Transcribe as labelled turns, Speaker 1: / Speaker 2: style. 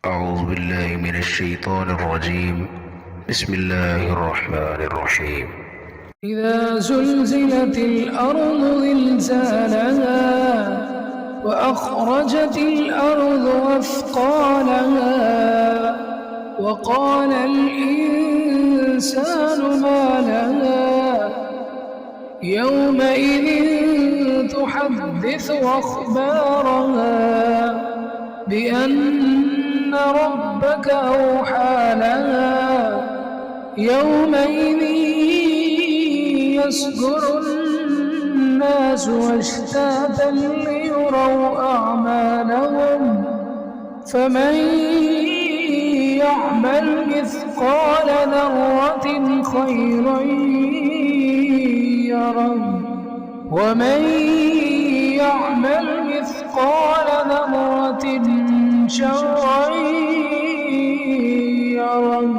Speaker 1: أعوذ بالله من الشيطان الرجيم. بسم الله الرحمن الرحيم.
Speaker 2: إذا زلزلت الأرض زلزالها وأخرجت الأرض أثقالها وقال الإنسان ما لها يومئذ تحدث أخبارها بأن ربك أوحى لها يومئذ يصدر الناس أشتاتا ليروا أعمالهم فمن يعمل مثقال ذرة خيرا يره ومن يعمل مثقال ذرة شرا يره